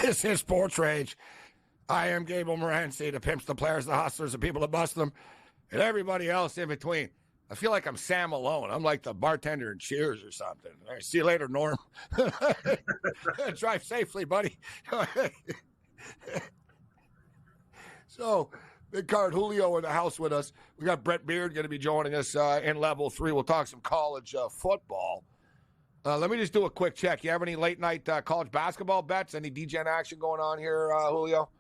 This is SportsRage. I am Gabriel Morency, the pimps, the players, the hustlers, the people that bust them, and everybody else in between. I feel like I'm Sam Malone. I'm like the bartender in Cheers or something. All right, see you later, Norm. Drive safely, buddy. So, big card, Julio in the house with us. We got Brett Beard going to be joining us in level 3. We'll talk some college football. Let me just do a quick check. You have any late-night college basketball bets? Any DGen action going on here, Julio?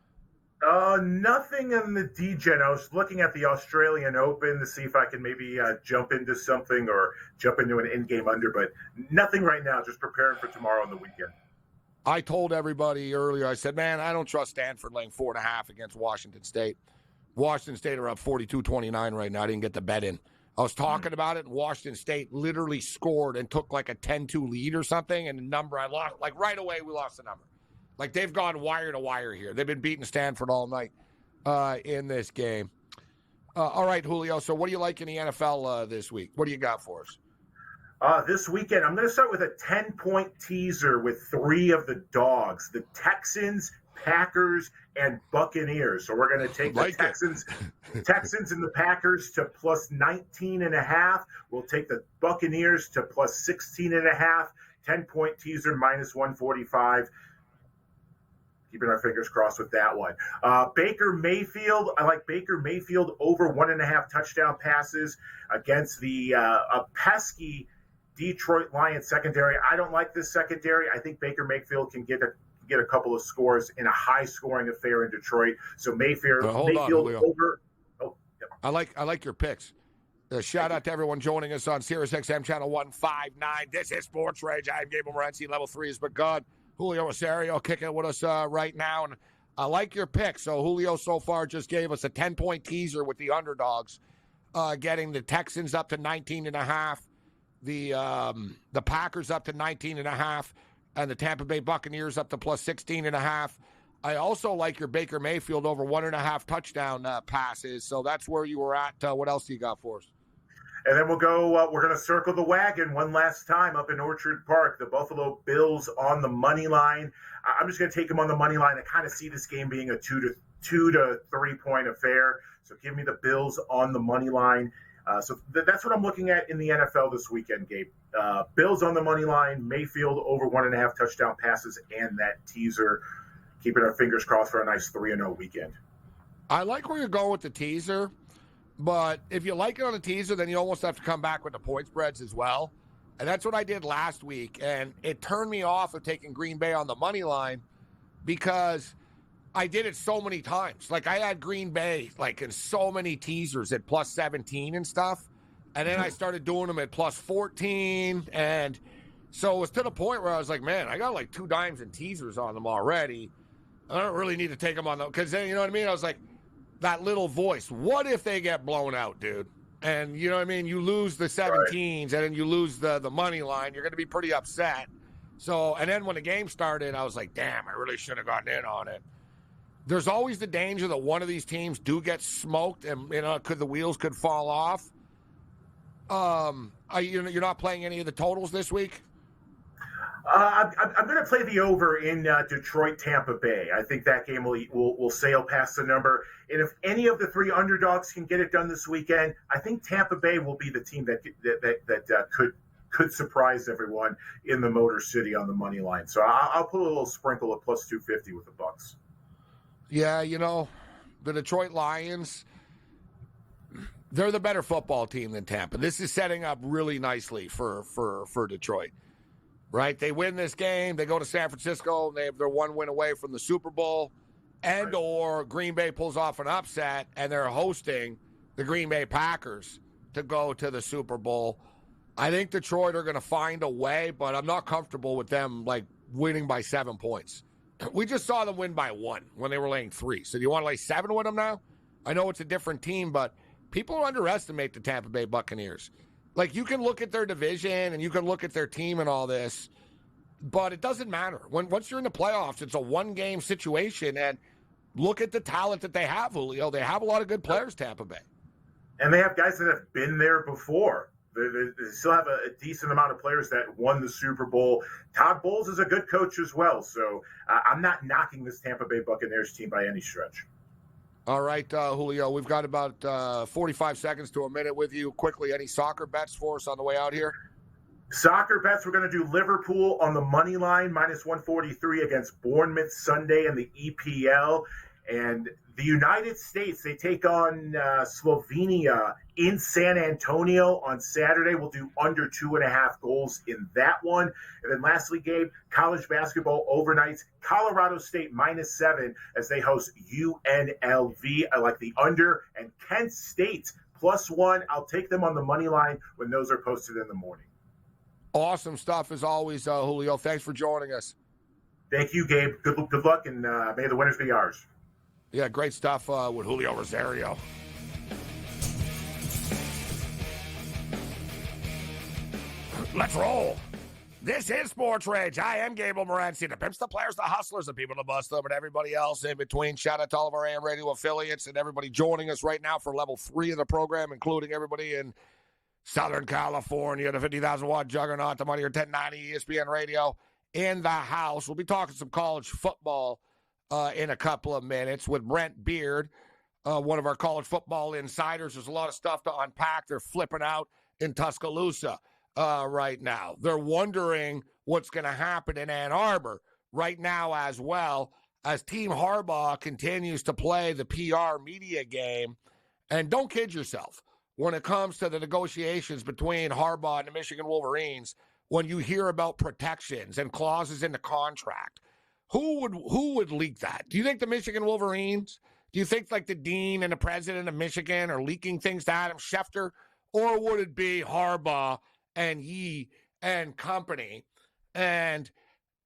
Nothing in the DGen. I was looking at the Australian Open to see if I can maybe jump into something or jump into an in-game under, but nothing right now. Just preparing for tomorrow on the weekend. I told everybody earlier, I said, man, I don't trust Stanford laying 4.5 against Washington State. Washington State are up 42-29 right now. I didn't get the bet in. I was talking about it, and Washington State literally scored and took like a 10-2 lead or something, and the number I lost, like right away we lost the number. Like they've gone wire to wire here. They've been beating Stanford all night in this game. All right, Julio, so what do you like in the NFL this week? What do you got for us? This weekend, I'm going to start with a 10-point teaser with 3 of the dogs, the Texans, Packers, and Buccaneers. So we're going to take the Texans and the Packers to plus 19.5. We'll take the Buccaneers to plus 16.5. 10-point teaser minus 145. Keeping our fingers crossed with that one. Baker Mayfield. I like Baker Mayfield over 1.5 touchdown passes against the pesky Detroit Lions secondary. I don't like this secondary. I think Baker Mayfield can get a couple of scores in a high-scoring affair in Detroit. So Mayfield over. Oh, yep. I like your picks. Shout out to everyone joining us on Sirius XM channel 159. This is Sports Rage. I'm Gabriel Morency. Level 3 is begun. Julio Rosario kicking it with us right now. And I like your pick. So Julio so far just gave us a 10-point teaser with the underdogs, getting the Texans up to 19.5, the Packers up to 19.5, and the Tampa Bay Buccaneers up to plus 16.5. I also like your Baker Mayfield over 1.5 touchdown passes. So that's where you were at. What else do you got for us? And then we'll go. We're going to circle the wagon one last time up in Orchard Park. The Buffalo Bills on the money line. I'm just going to take them on the money line. I kind of see this game being a 2 to 3 point affair. So give me the Bills on the money line. So that's what I'm looking at in the NFL this weekend, Gabe. Bills on the money line, Mayfield over 1.5 touchdown passes, and that teaser. Keeping our fingers crossed for a nice 3-0 weekend. I like where you're going with the teaser. But if you like it on the teaser, then you almost have to come back with the point spreads as well. And that's what I did last week. And it turned me off of taking Green Bay on the money line because I did it so many times. Like I had Green Bay like in so many teasers at plus 17 and stuff. And then I started doing them at plus 14. And so it was to the point where I was like, man, I got like 2 dimes and teasers on them already. I don't really need to take them on them. Because then, you know what I mean? I was like, that little voice. What if they get blown out, dude? And you know what I mean? You lose the 17s and then you lose the money line. You're going to be pretty upset. So, and then when the game started, I was like, damn, I really should have gotten in on it. There's always the danger that one of these teams do get smoked and, you know, the wheels could fall off. You're not playing any of the totals this week? I'm going to play the over in Detroit, Tampa Bay. I think that game will sail past the number. And if any of the 3 underdogs can get it done this weekend, I think Tampa Bay will be the team that could surprise everyone in the Motor City on the money line. So I'll put a little sprinkle of plus 250 with the Bucks. Yeah, you know, the Detroit Lions, they're the better football team than Tampa. This is setting up really nicely for Detroit. Right, they win this game. They go to San Francisco. They're 1 win away from the Super Bowl, or Green Bay pulls off an upset and they're hosting the Green Bay Packers to go to the Super Bowl. I think Detroit are going to find a way, but I'm not comfortable with them like winning by 7 points. We just saw them win by 1 when they were laying 3. So do you want to lay 7 with them now? I know it's a different team, but people underestimate the Tampa Bay Buccaneers. Like, you can look at their division and you can look at their team and all this, but it doesn't matter. Once you're in the playoffs, it's a one-game situation, and look at the talent that they have, Julio. They have a lot of good players, Tampa Bay. And they have guys that have been there before. They still have a decent amount of players that won the Super Bowl. Todd Bowles is a good coach as well. So I'm not knocking this Tampa Bay Buccaneers team by any stretch. All right, Julio, we've got about 45 seconds to a minute with you. Quickly, any soccer bets for us on the way out here? Soccer bets, we're going to do Liverpool on the money line, minus 143 against Bournemouth Sunday in the EPL. And the United States, they take on Slovenia in San Antonio on Saturday. We'll do under 2.5 goals in that one. And then lastly, Gabe, college basketball overnights, Colorado State -7 as they host UNLV. I like the under. And Kent State +1. I'll take them on the money line when those are posted in the morning. Awesome stuff as always, Julio. Thanks for joining us. Thank you, Gabe. Good luck, and may the winners be ours. Yeah, great stuff with Julio Rosario. Let's roll. This is SportsRage. I am Gabriel Morency. The pimps, the players, the hustlers, the people to bust them, and everybody else in between. Shout out to all of our AM radio affiliates and everybody joining us right now for level 3 of the program, including everybody in Southern California, the 50,000-watt juggernaut, the Money or 1090 ESPN radio in the house. We'll be talking some college football in a couple of minutes with Brent Beard, one of our college football insiders. There's a lot of stuff to unpack. They're flipping out in Tuscaloosa right now. They're wondering what's going to happen in Ann Arbor right now as well as Team Harbaugh continues to play the PR media game. And don't kid yourself when it comes to the negotiations between Harbaugh and the Michigan Wolverines, when you hear about protections and clauses in the contract. Who would leak that? Do you think the Michigan Wolverines? Do you think like the dean and the president of Michigan are leaking things to Adam Schefter? Or would it be Harbaugh and Yee and company? And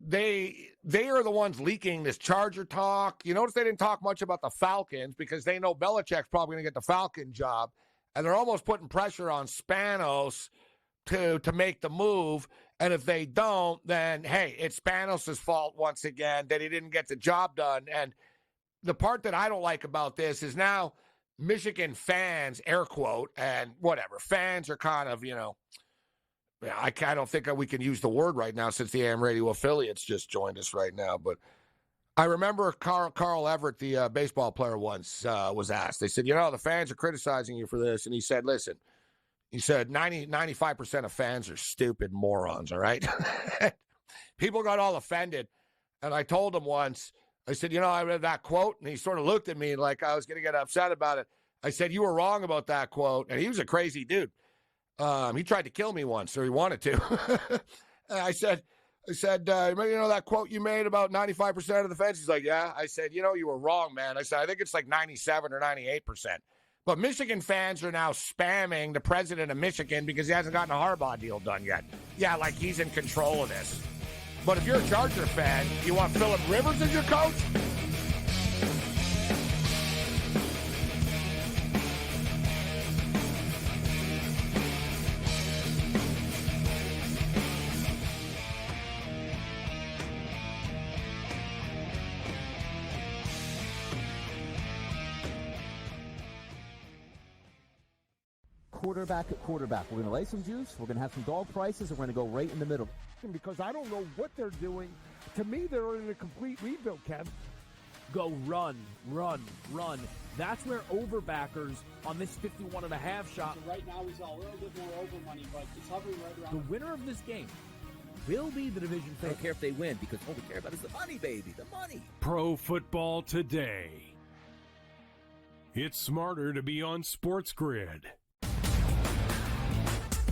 they are the ones leaking this Charger talk. You notice they didn't talk much about the Falcons because they know Belichick's probably going to get the Falcon job. And they're almost putting pressure on Spanos to make the move. And if they don't, then, hey, it's Spanos' fault once again that he didn't get the job done. And the part that I don't like about this is now Michigan fans, air quote, and whatever, fans are kind of, I don't think we can use the word right now since the AM radio affiliates just joined us right now. But I remember Carl Everett, the baseball player, once was asked. They said, the fans are criticizing you for this. And he said, listen, he said 95% of fans are stupid morons, all right? People got all offended. And I told him once, I said, I read that quote. And he sort of looked at me like I was going to get upset about it. I said, you were wrong about that quote. And he was a crazy dude. He tried to kill me once, or he wanted to. And I said, that quote you made about 95% of the fans? He's like, yeah. I said, you were wrong, man. I said, I think it's like 97 or 98%. But Michigan fans are now spamming the president of Michigan because he hasn't gotten a Harbaugh deal done yet. Yeah, like he's in control of this. But if you're a Charger fan, you want Phillip Rivers as your coach? Quarterback at quarterback. We're going to lay some juice. We're going to have some dog prices, and we're going to go right in the middle. Because I don't know what they're doing. To me, they're in a complete rebuild, Kev. Go run. That's where overbackers on this 51.5 shot. So right now, we saw a little bit more over money, but it's hovering right around. The winner of this game will be the division favorite. I don't care if they win because all we care about is the money, baby, the money. Pro Football Today. It's smarter to be on SportsGrid.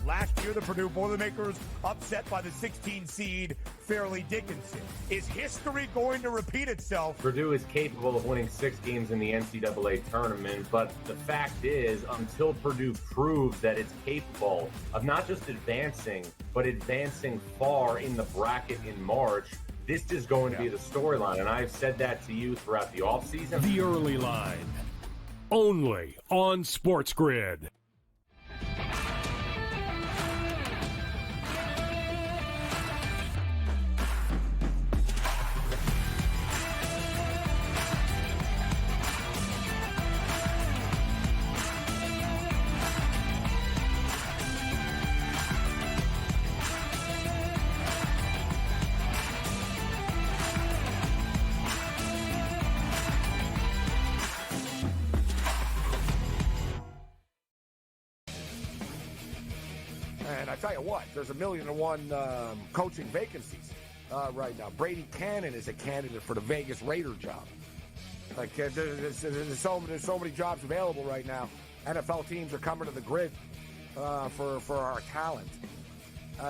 Last year, the Purdue Boilermakers upset by the 16 seed Fairleigh Dickinson. Is history going to repeat itself? Purdue is capable of winning 6 games in the NCAA tournament, but the fact is, until Purdue proves that it's capable of not just advancing, but advancing far in the bracket in March, this is going to be the storyline. And I've said that to you throughout the offseason. The Early Line, only on SportsGrid. tell you what, there's 1,000,001 coaching vacancies right now. Brady Cannon is a candidate for the Vegas Raider job. Like there's so many jobs available right now. NFL teams are coming to the grid for our talent.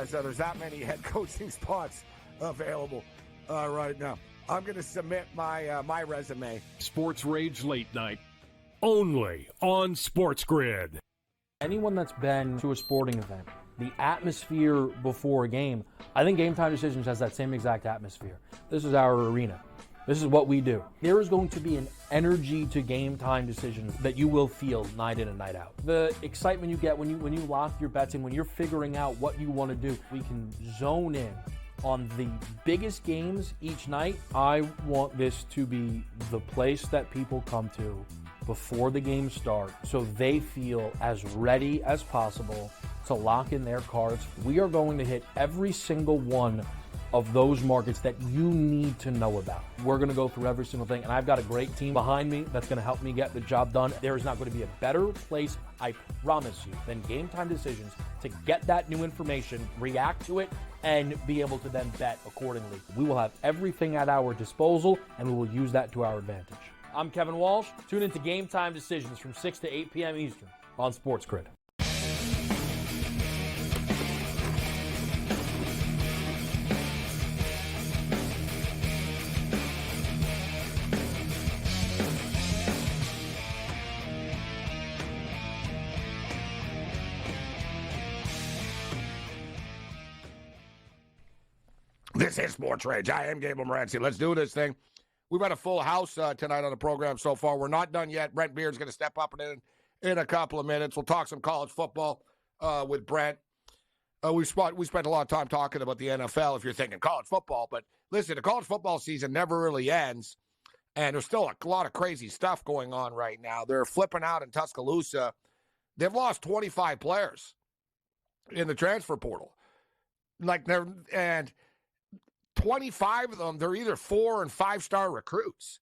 So there's that many head coaching spots available right now. I'm going to submit my resume. Sports Rage Late Night, only on SportsGrid. Anyone that's been to a sporting event, the atmosphere before a game, I think Game Time Decisions has that same exact atmosphere. This is our arena. This is what we do. There is going to be an energy to Game Time Decisions that you will feel night in and night out. The excitement you get when you lock your bets in, when you're figuring out what you want to do, we can zone in on the biggest games each night. I want this to be the place that people come to before the games start so they feel as ready as possible to lock in their cards. We are going to hit every single one of those markets that you need to know about. We're going to go through every single thing, and I've got a great team behind me that's going to help me get the job done. There is not going to be a better place, I promise you, than Game Time Decisions to get that new information, react to it, and be able to then bet accordingly. We will have everything at our disposal, and we will use that to our advantage. I'm Kevin Walsh. Tune into Game Time Decisions from 6 to 8 p.m. Eastern on SportsGrid. This is Sports Rage. I am Gabriel Morency. Let's do this thing. We've had a full house tonight on the program so far. We're not done yet. Brent Beard's going to step up in a couple of minutes. We'll talk some college football with Brent. We spent a lot of time talking about the NFL if you're thinking college football. But listen, the college football season never really ends. And there's still a lot of crazy stuff going on right now. They're flipping out in Tuscaloosa. They've lost 25 players in the transfer portal. And 25 of them, they're either 4- and 5-star recruits.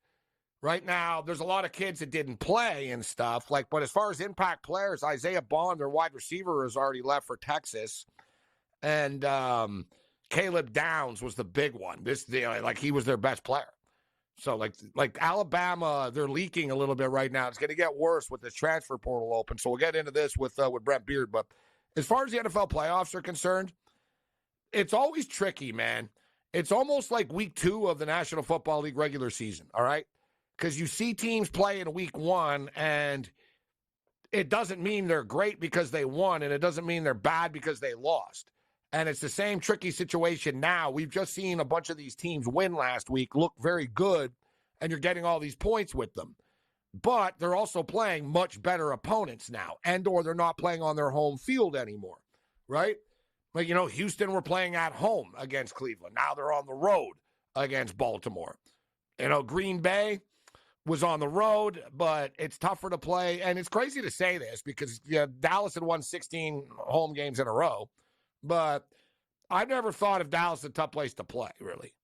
Right now, there's a lot of kids that didn't play and stuff. But as far as impact players, Isaiah Bond, their wide receiver, has already left for Texas. And Caleb Downs was the big one. He was their best player. So, Alabama, they're leaking a little bit right now. It's going to get worse with this transfer portal open. So we'll get into this with Brent Beard. But as far as the NFL playoffs are concerned, it's always tricky, man. It's almost like week 2 of the National Football League regular season, all right? Because you see teams play in week 1, and it doesn't mean they're great because they won, and it doesn't mean they're bad because they lost. And it's the same tricky situation now. We've just seen a bunch of these teams win last week, look very good, and you're getting all these points with them. But they're also playing much better opponents now, and/or they're not playing on their home field anymore, right? Houston were playing at home against Cleveland. Now they're on the road against Baltimore. Green Bay was on the road, but it's tougher to play. And it's crazy to say this because Dallas had won 16 home games in a row. But I've never thought of Dallas a tough place to play, really.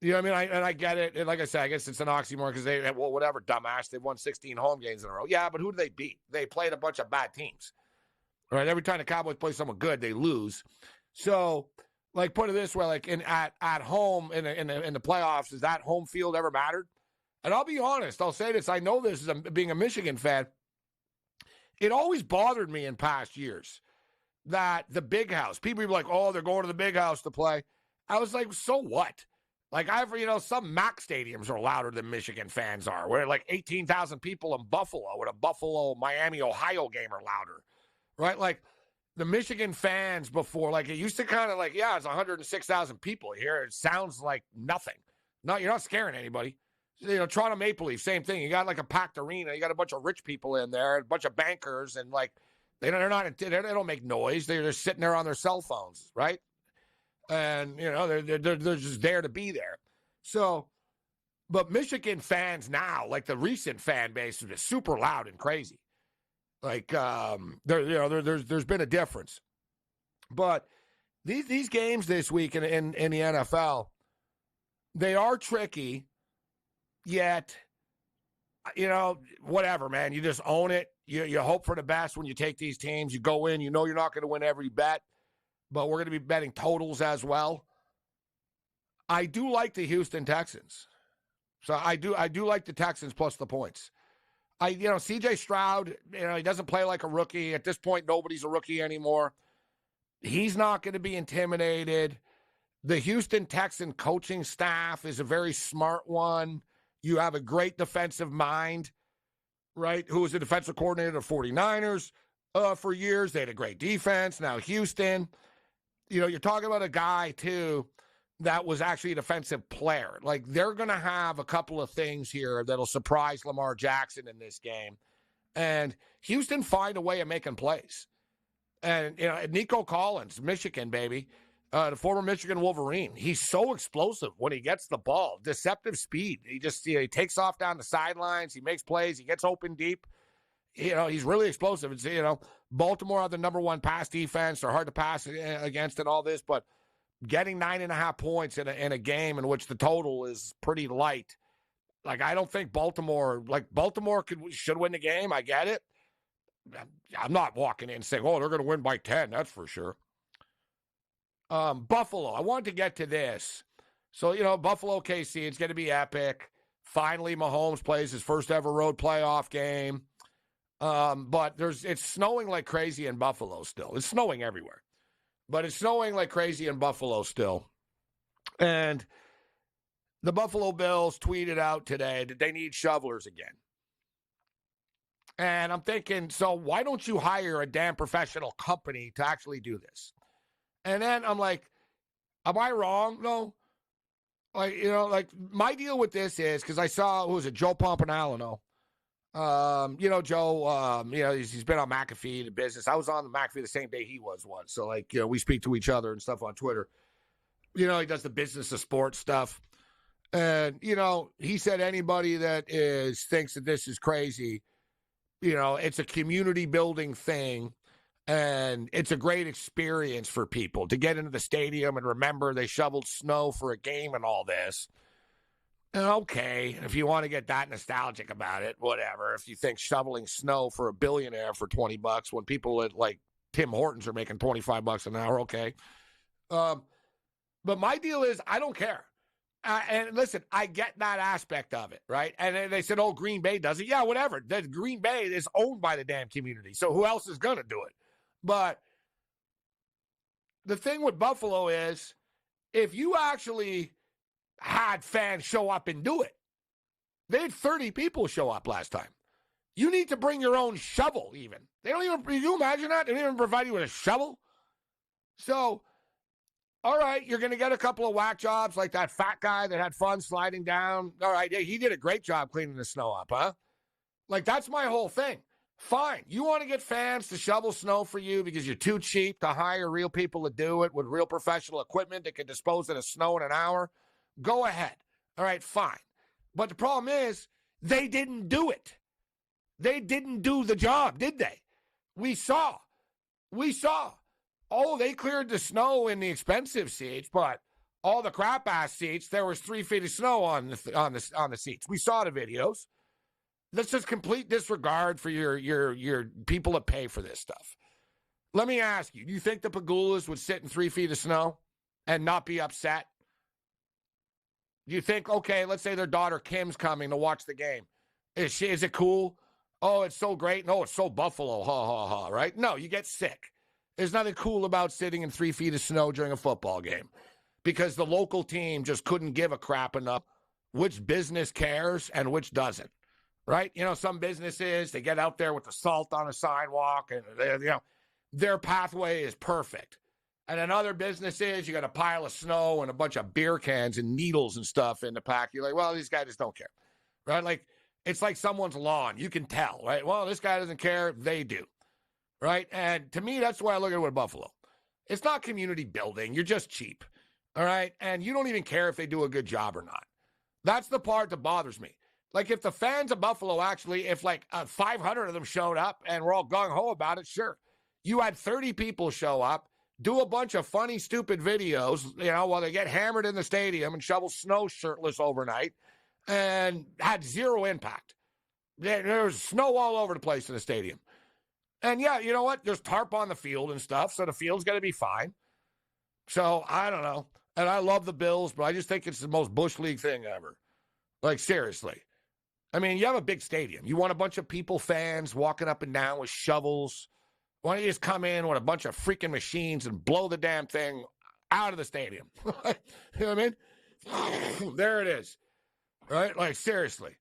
You know what I mean? I get it. And like I said, I guess it's an oxymoron because whatever, dumbass. They've won 16 home games in a row. Yeah, but who do they beat? They played a bunch of bad teams. All right, every time the Cowboys play someone good, they lose. So, put it this way, at home in the playoffs, does that home field ever mattered? And I'll be honest, I'll say this. I know this as being a Michigan fan. It always bothered me in past years that the big house, people would be like, oh, they're going to the big house to play. I was like, so what? Some MAC stadiums are louder than Michigan fans are. We're 18,000 people in Buffalo at a Buffalo-Miami, Ohio game are louder. Right? The Michigan fans before, it used to kind of it's 106,000 people here. It sounds like nothing. No, you're not scaring anybody. Toronto Maple Leafs, same thing. You got a packed arena. You got a bunch of rich people in there, a bunch of bankers, and they don't make noise. They're just sitting there on their cell phones, right? And they're just there to be there. So, but Michigan fans now, the recent fan base, is just super loud and crazy. There's been a difference. But these games this week in the NFL, they are tricky, yet, whatever, man. You just own it. You hope for the best when you take these teams. You go in, you're not going to win every bet. but we're going to be betting totals as well. I do like the Houston Texans. So I do like the Texans plus the points. CJ Stroud, he doesn't play like a rookie. At this point, nobody's a rookie anymore. He's not going to be intimidated. The Houston Texan coaching staff is a very smart one. You have a great defensive mind, right? Who was the defensive coordinator of 49ers for years. They had a great defense. Now Houston, you're talking about a guy, too, that was actually a defensive player. Like, they're going to have a couple of things here that'll surprise Lamar Jackson in this game. And Houston find a way of making plays. And, Nico Collins, Michigan, baby, the former Michigan Wolverine, he's so explosive when he gets the ball. Deceptive speed. He just, he takes off down the sidelines. He makes plays. He gets open deep. He's really explosive. It's, Baltimore are the number one pass defense. They're hard to pass against and all this, but getting 9.5 points in a game in which the total is pretty light. Like, I don't think Baltimore should win the game. I get it. I'm not walking in saying, they're going to win by 10. That's for sure. Buffalo. I wanted to get to this. So, Buffalo KC, it's going to be epic. Finally, Mahomes plays his first ever road playoff game. But it's snowing like crazy in Buffalo still. It's snowing everywhere. But it's snowing like crazy in Buffalo still. And the Buffalo Bills tweeted out today that they need shovelers again. And I'm thinking, so why don't you hire a damn professional company to actually do this? And then I'm like, am I wrong? No. My deal with this is, because I saw, Joe Pompanalino. Joe, he's been on McAfee, the business. I was on the McAfee the same day he was once. So, we speak to each other and stuff on Twitter. He does the business of sports stuff. And, he said anybody that thinks that this is crazy, it's a community building thing. And it's a great experience for people to get into the stadium and remember they shoveled snow for a game and all this. Okay, if you want to get that nostalgic about it, whatever. If you think shoveling snow for a billionaire for $20 when people at Tim Hortons are making $25 an hour, okay. But my deal is I don't care. And listen, I get that aspect of it, right? And they said, Green Bay does it. Yeah, whatever. The Green Bay is owned by the damn community, so who else is going to do it? But the thing with Buffalo is if you actually had fans show up and do it, they had 30 people show up last time. You need to bring your own shovel even. Can you imagine that? They don't even provide you with a shovel. So, all right, you're going to get a couple of whack jobs like that fat guy that had fun sliding down. All right, he did a great job cleaning the snow up, huh? That's my whole thing. Fine. You want to get fans to shovel snow for you because you're too cheap to hire real people to do it with real professional equipment that can dispose of the snow in an hour? Go ahead. All right, fine. But the problem is they didn't do it. They didn't do the job, did they? We saw. They cleared the snow in the expensive seats, but all the crap-ass seats, there was 3 feet of snow on the seats. We saw the videos. That's just complete disregard for your people that pay for this stuff. Let me ask you, do you think the Pagulas would sit in 3 feet of snow and not be upset? Do you think, okay, let's say their daughter Kim's coming to watch the game. Is it cool? Oh, it's so great. No, it's so Buffalo. Ha, ha, ha, right? No, you get sick. There's nothing cool about sitting in 3 feet of snow during a football game because the local team just couldn't give a crap enough which business cares and which doesn't, right? Some businesses, they get out there with the salt on the sidewalk and, their pathway is perfect. And in other businesses, you got a pile of snow and a bunch of beer cans and needles and stuff in the pack. You're like, well, these guys just don't care, right? It's like someone's lawn. You can tell, right? Well, this guy doesn't care. They do, right? And to me, that's the way I look at it with Buffalo. It's not community building. You're just cheap, all right? And you don't even care if they do a good job or not. That's the part that bothers me. If the fans of Buffalo actually, if 500 of them showed up and we're all gung-ho about it, sure. You had 30 people show up, do a bunch of funny, stupid videos, while they get hammered in the stadium and shovel snow shirtless overnight, and had zero impact. There's snow all over the place in the stadium. And yeah, you know what? There's tarp on the field and stuff, so the field's going to be fine. So I don't know. And I love the Bills, but I just think it's the most Bush League thing ever. Like, seriously. I mean, you have a big stadium. You want a bunch of people, fans, walking up and down with shovels. Why don't you just come in with a bunch of freaking machines and blow the damn thing out of the stadium? You know what I mean? There it is. Right? Like, seriously.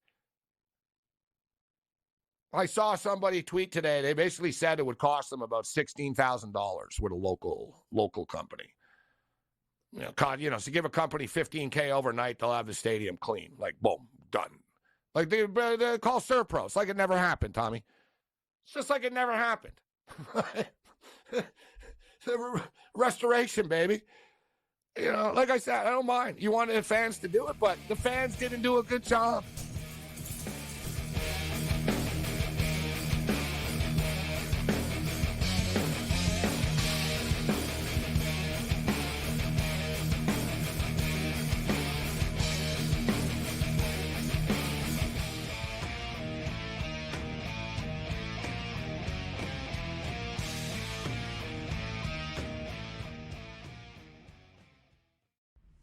I saw somebody tweet today. They basically said it would cost them about $16,000 with a local company. So give a company $15K overnight, they'll have the stadium clean. Like, boom, done. Like, they call Serpro. It's like it never happened, Tommy. It's just like it never happened. Restoration, baby. Like I said, I don't mind. You wanted the fans to do it, but the fans didn't do a good job.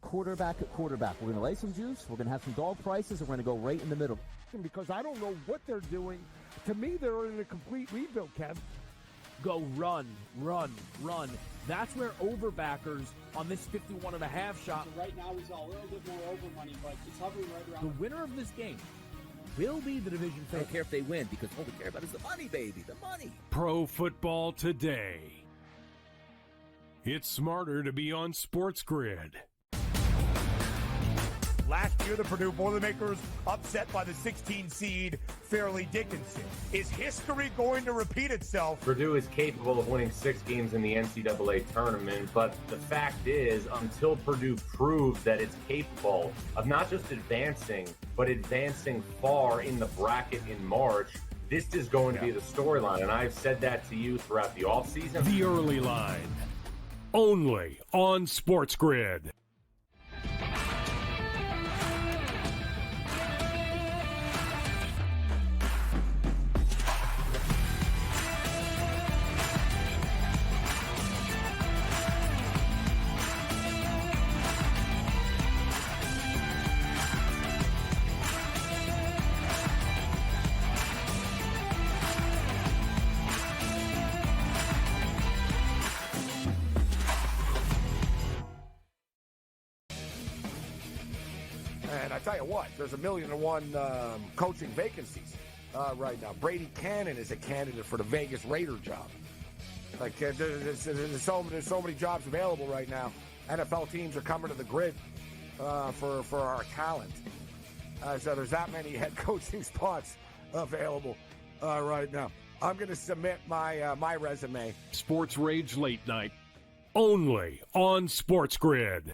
Quarterback at quarterback. We're going to lay some juice. We're going to have some dog prices, and we're going to go right in the middle. Because I don't know what they're doing. To me, they're in a complete rebuild, Kev. Go run, run, run. That's where overbackers on this 51.5 shot. Right now, he's a little bit more over money, but it's hovering right around. The winner of this game will be the division I favorite. don't care if they win because all we care about is the money, baby, the money. Pro Football Today. It's smarter to be on SportsGrid. Last year, the Purdue Boilermakers upset by the 16 seed Fairleigh Dickinson. Is history going to repeat itself? Purdue is capable of winning 6 games in the NCAA tournament, but the fact is, until Purdue proves that it's capable of not just advancing, but advancing far in the bracket in March, this is going to be the storyline. And I've said that to you throughout the offseason. The Early Line. Only on SportsGrid. And I tell you what, there's 1,000,001 coaching vacancies right now. Brady Cannon is a candidate for the Vegas Raider job. Like there's so many jobs available right now. NFL teams are coming to the grid for our talent. So there's that many head coaching spots available right now. I'm going to submit my resume. SportsRage Late Night. Only on SportsGrid.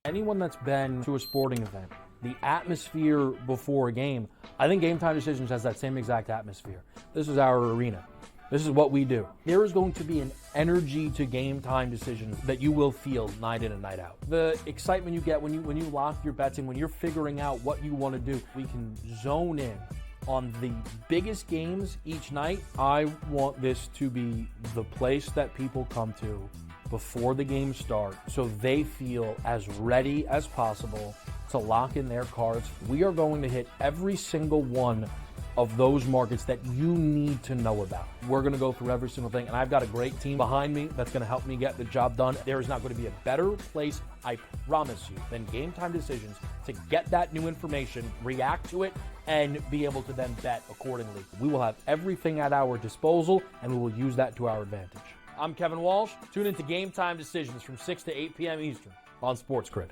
Anyone that's been to a sporting event, the atmosphere before a game, I think Game Time Decisions has that same exact atmosphere. This is our arena. This is what we do. There is going to be an energy to Game Time Decisions that you will feel night in and night out. The excitement you get when you lock your bets in, when you're figuring out what you want to do, we can zone in on the biggest games each night. I want this to be the place that people come to before the games start so they feel as ready as possible to lock in their cards. We are going to hit every single one of those markets that you need to know about. We're going to go through every single thing, and I've got a great team behind me that's going to help me get the job done. There is not going to be a better place, I promise you, than Game Time Decisions to get that new information, react to it, and be able to then bet accordingly. We will have everything at our disposal, and we will use that to our advantage. I'm Kevin Walsh. Tune into Game Time Decisions from 6 to 8 p.m. Eastern on SportsGrid.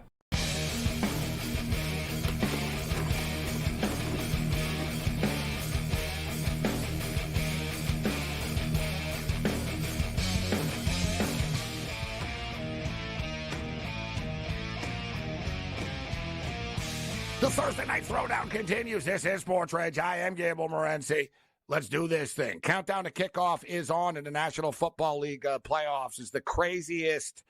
The Thursday Night Throwdown continues. This is SportsRage. I am Gabriel Morency. Let's do this thing. Countdown to kickoff is on in the National Football League playoffs as the craziest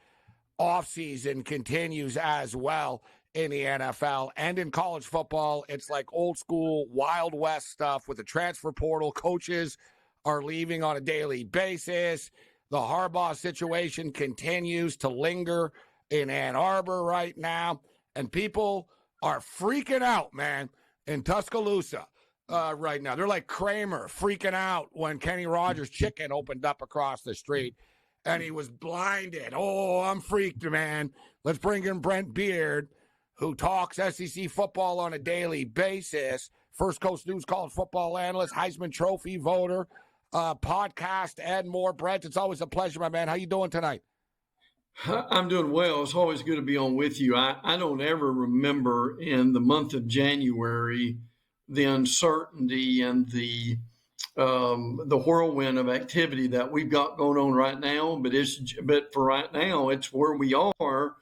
offseason continues as well in the NFL and in college football. It's like old school Wild West stuff with the transfer portal. Coaches are leaving on a daily basis. The Harbaugh situation continues to linger in Ann Arbor right now, and people are freaking out, man, in Tuscaloosa right now. They're like Kramer freaking out when Kenny Rogers' chicken opened up across the street and he was blinded. Oh, I'm freaked, man. Let's bring in Brent Beard, who talks SEC football on a daily basis. First Coast News College football analyst, Heisman Trophy voter, podcast, and more. Brent, it's always a pleasure, my man. How you doing tonight? I'm doing well. It's always good to be on with you. I don't ever remember in the month of January the uncertainty and the whirlwind of activity that we've got going on right now. But for right now, it's where we are,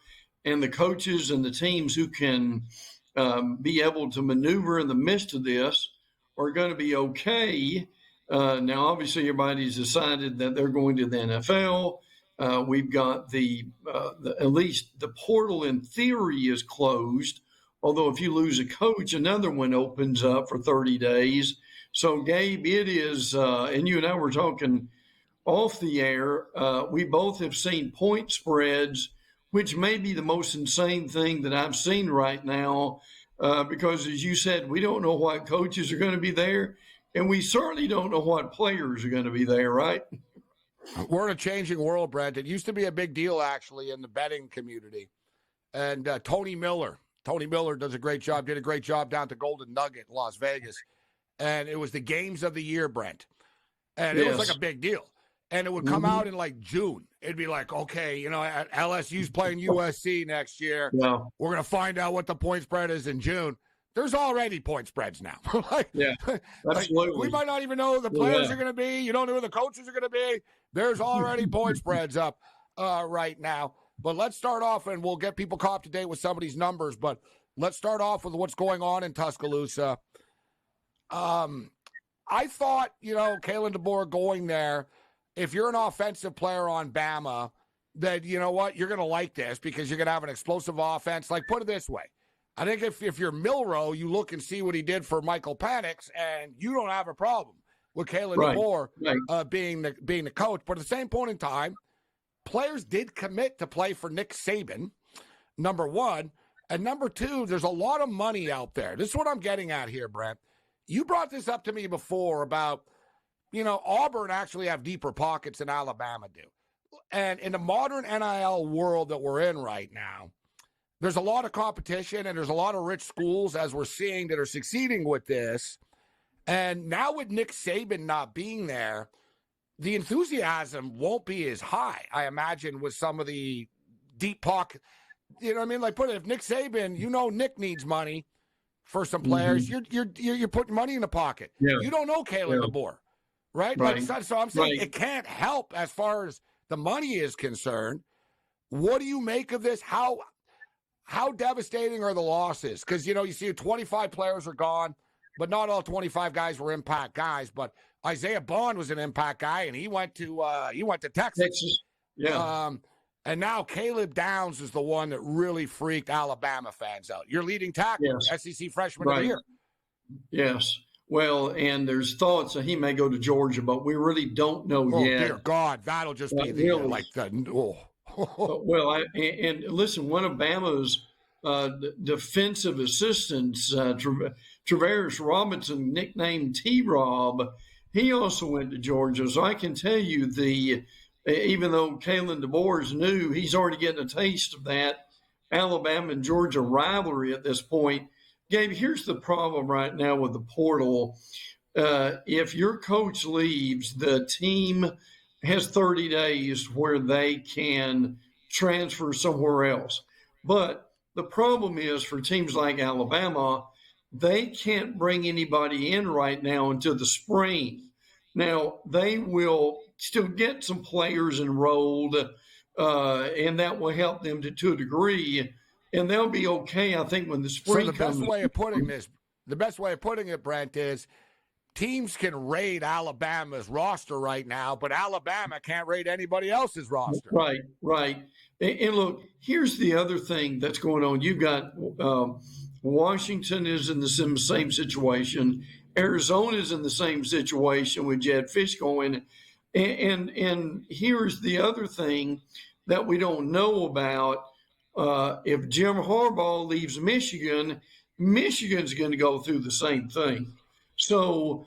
and the coaches and the teams who can be able to maneuver in the midst of this are going to be okay. Now, obviously, everybody's decided that they're going to the NFL. We've got at least the portal in theory is closed. Although if you lose a coach, another one opens up for 30 days. So, Gabe, it is, and you and I were talking off the air, we both have seen point spreads, which may be the most insane thing that I've seen right now, because as you said, we don't know what coaches are going to be there, and we certainly don't know what players are going to be there, right? We're in a changing world, Brent. It used to be a big deal, actually, in the betting community. And Tony Miller does a great job, did a great job down to Golden Nugget, Las Vegas. And it was the games of the year, Brent. And it was like a big deal. And it would come out in like June. It'd be like, okay, LSU's playing USC next year. Yeah. We're going to find out what the point spread is in June. There's already point spreads now. Absolutely. We might not even know who the players are going to be. You don't know who the coaches are going to be. There's already point spreads up right now. But let's start off, and we'll get people caught up to date with some of these numbers. But let's start off with what's going on in Tuscaloosa. I thought, Kalen DeBoer going there, if you're an offensive player on Bama, that, you know what, you're going to like this because you're going to have an explosive offense. Like, put it this way. I think if you're Milrow, you look and see what he did for Michael Penix, and you don't have a problem with Kalen DeBoer being the coach. But at the same point in time, players did commit to play for Nick Saban, number one. And number two, there's a lot of money out there. This is what I'm getting at here, Brent. You brought this up to me before about, Auburn actually have deeper pockets than Alabama do. And in the modern NIL world that we're in right now, there's a lot of competition and there's a lot of rich schools, as we're seeing, that are succeeding with this. And now with Nick Saban not being there, the enthusiasm won't be as high, I imagine, with some of the deep pocket. You know what I mean? Like, if Nick Saban, Nick needs money for some players. You're putting money in the pocket. Yeah. You don't know Kalen DeBoer, right? So I'm saying it can't help as far as the money is concerned. What do you make of this? How devastating are the losses? Because, you see 25 players are gone, but not all 25 guys were impact guys. But Isaiah Bond was an impact guy, and he went to Texas. Yeah. And now Caleb Downs is the one that really freaked Alabama fans out. Your leading tackler, SEC freshman of the year. Yes. Well, and there's thoughts that he may go to Georgia, but we really don't know yet. Oh, dear God. That'll just be Well, and listen, one of Bama's defensive assistants, Travaris Robinson, nicknamed T-Rob, he also went to Georgia. So I can tell you even though Kalen DeBoer is new, he's already getting a taste of that Alabama and Georgia rivalry at this point. Gabe, here's the problem right now with the portal. If your coach leaves, the team has 30 days where they can transfer somewhere else. But the problem is for teams like Alabama, they can't bring anybody in right now until the spring. Now, they will still get some players enrolled, and that will help them to a degree, and they'll be okay, I think, when the spring comes. So the best way of putting it, Brent, is teams can raid Alabama's roster right now, but Alabama can't raid anybody else's roster. Right. And look, here's the other thing that's going on. You've got Washington is in the same situation. Arizona is in the same situation with Jed Fish going. And here's the other thing that we don't know about. if Jim Harbaugh leaves Michigan, Michigan's going to go through the same thing. So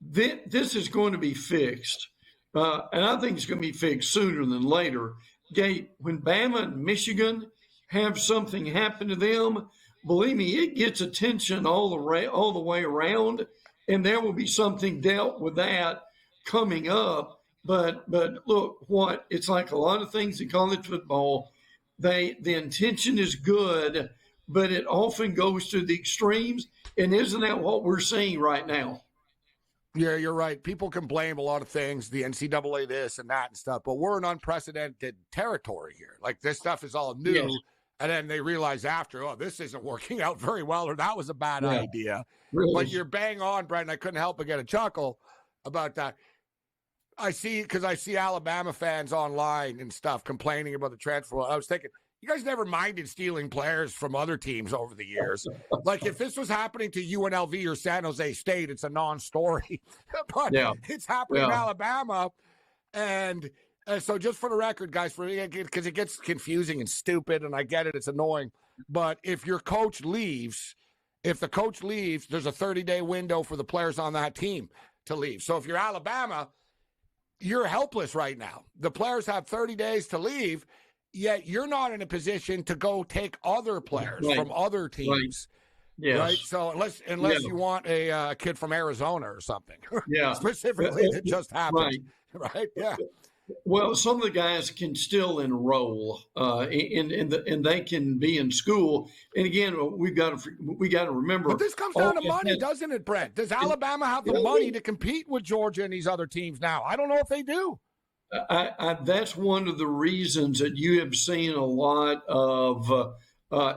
this is going to be fixed, and I think it's going to be fixed sooner than later. Gabe, when Bama and Michigan have something happen to them, believe me, it gets attention all the way around, and there will be something dealt with that coming up. But look, it's like a lot of things in college football. The intention is good, but it often goes to the extremes. And isn't that what we're seeing right now? Yeah, you're right. People can blame a lot of things, the NCAA this and that and stuff, but we're in unprecedented territory here. Like, this stuff is all new. Yes. And then they realize after, this isn't working out very well, or that was a bad idea. Really? But you're bang on, Brent. I couldn't help but get a chuckle about that. I see Alabama fans online and stuff complaining about the transfer. I was thinking, you guys never minded stealing players from other teams over the years. Like, if this was happening to UNLV or San Jose State, it's a non-story. But it's happening in Alabama. And so just for the record, guys, because it gets confusing and stupid, and I get it, it's annoying. But if your coach leaves, there's a 30-day window for the players on that team to leave. So if you're Alabama, you're helpless right now. The players have 30 days to leave, yet you're not in a position to go take other players from other teams. Right. Yes. Right? So unless you want a kid from Arizona or something. Specifically, that just happened. Right? Yeah. Well, some of the guys can still enroll, and they can be in school. And again, we got to remember. But this comes down to money, doesn't it, Brent? Does Alabama have the money to compete with Georgia and these other teams now? I don't know if they do. That's one of the reasons that you have seen a lot of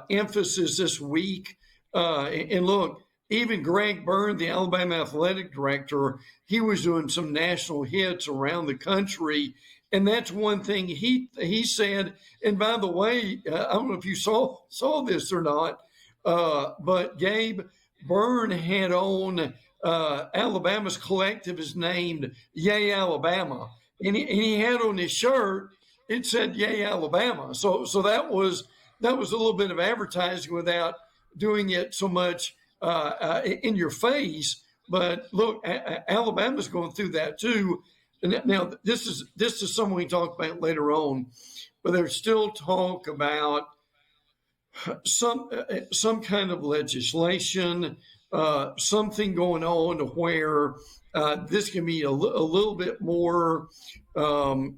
emphasis this week. And look, even Greg Byrne, the Alabama athletic director, he was doing some national hits around the country. And that's one thing he said. And by the way, I don't know if you saw this or not, but Gabe Byrne had on Alabama's collective is named Yay Alabama. And he had on his shirt, it said Yay Alabama. So that was a little bit of advertising without doing it so much in your face. But look, Alabama's going through that too. And now this is something we talk about later on, but there's still talk about some kind of legislation, something going on to where this can be a little bit more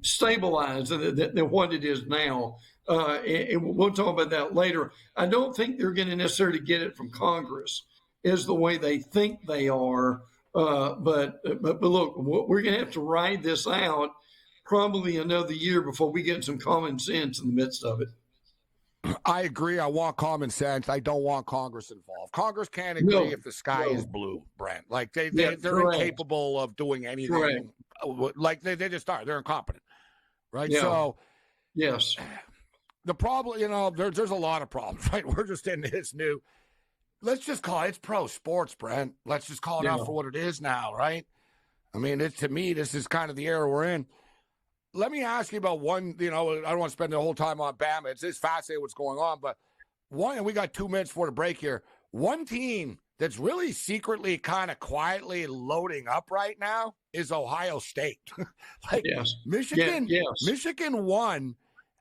stabilized than what it is now. And we'll talk about that later. I don't think they're going to necessarily get it from Congress, is the way they think they are. But look, we're going to have to ride this out probably another year before we get some common sense in the midst of it. I agree. I want common sense. I don't want Congress involved. Congress can't agree if the sky is blue, Brent. Like they're incapable of doing anything. Correct. Like they just are. They're incompetent, right? Yeah. So, yes. The problem, there's a lot of problems, right? We're just in this new. Let's just call it pro sports, Brent. Let's just call it out for what it is now, right? I mean, to me, this is kind of the era we're in. Let me ask you about one, I don't want to spend the whole time on Bama. It's fascinating what's going on, but and we got 2 minutes for the break here. One team that's really secretly kind of quietly loading up right now is Ohio State. Michigan won,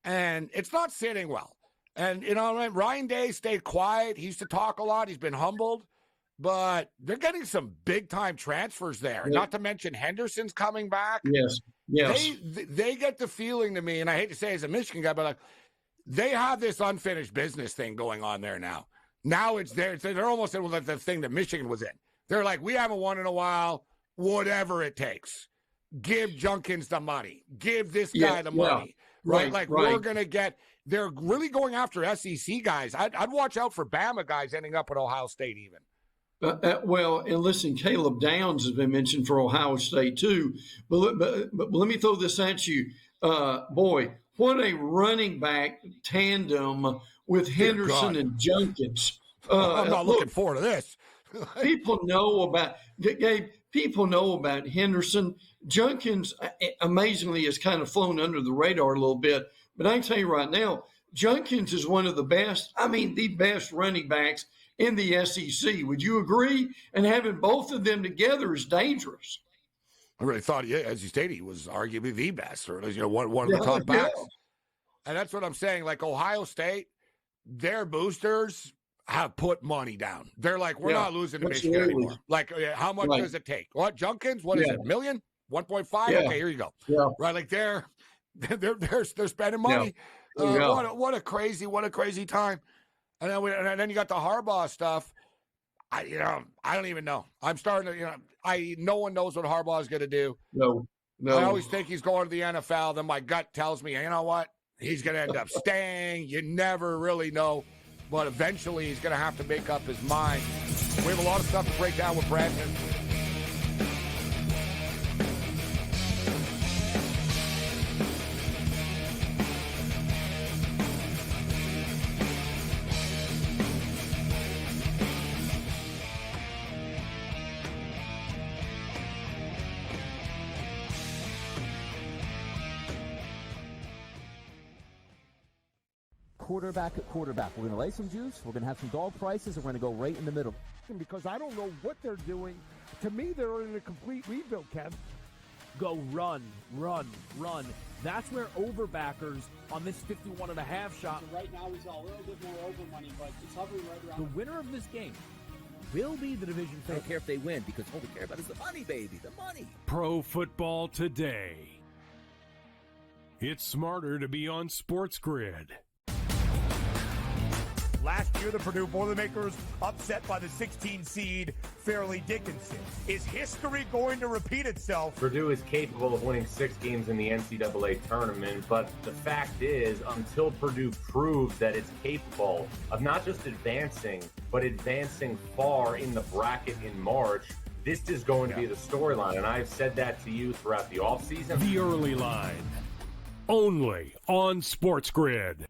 and it's not sitting well. And, Ryan Day stayed quiet. He used to talk a lot. He's been humbled. But they're getting some big-time transfers there. Yeah. Not to mention Henderson's coming back. Yes. They get the feeling to me, and I hate to say as a Michigan guy, but they have this unfinished business thing going on there now. Now it's there. They're almost in the thing that Michigan was in. They're like, we haven't won in a while, whatever it takes. Give Junkins the money. Give this guy the money. Right? We're going to get – they're really going after SEC guys. I'd watch out for Bama guys ending up at Ohio State even. Well, and listen, Caleb Downs has been mentioned for Ohio State too. But let me throw this at you. Boy, what a running back tandem with Henderson and Junkins. I'm not looking forward to this. People know about – Gabe, people know about Henderson. Junkins, amazingly, has kind of flown under the radar a little bit. But I can tell you right now, Junkins is one of the best, the best running backs in the SEC. Would you agree? And having both of them together is dangerous. I really thought, as you stated, he was arguably the best, or one of the top backs. Yeah. And that's what I'm saying. Like Ohio State, their boosters have put money down. They're like, we're not losing to Michigan anymore. Like, how much does it take? What, Junkins? What is it? $1 million? 1.5? Okay, here you go. Yeah. Right, like they're spending money. Yeah. What a crazy time. And then you got the Harbaugh stuff. I don't even know. I'm starting to, no one knows what Harbaugh is going to do. No. I always think he's going to the NFL. Then my gut tells me, you know what? He's going to end up staying. You never really know. But eventually he's going to have to make up his mind. We have a lot of stuff to break down with Brandon. Quarterback at quarterback. We're going to lay some juice. We're going to have some dog prices, and we're going to go right in the middle. Because I don't know what they're doing. To me, they're in a complete rebuild, Kev. Go run. That's where overbackers on this 51.5 shot. Right now, he's a little bit more over money, but it's hovering right around. The winner of this game will be the division favorite. I don't care if they win, because all we care about is the money, baby, the money. Pro Football Today. It's smarter to be on SportsGrid. Last year, the Purdue Boilermakers upset by the 16 seed Fairleigh Dickinson. Is history going to repeat itself? Purdue is capable of winning 6 games in the NCAA tournament, but the fact is, until Purdue proves that it's capable of not just advancing, but advancing far in the bracket in March, this is going to be the storyline. And I've said that to you throughout the offseason. The early line, only on SportsGrid.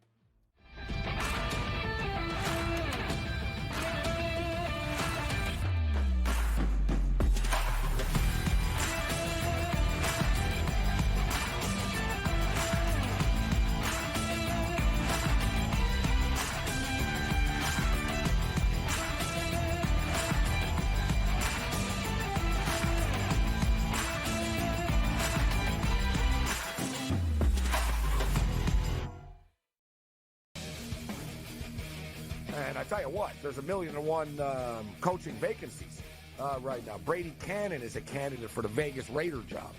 Tell you what, there's 1,000,001 coaching vacancies right now. Brady Cannon is a candidate for the Vegas Raider job.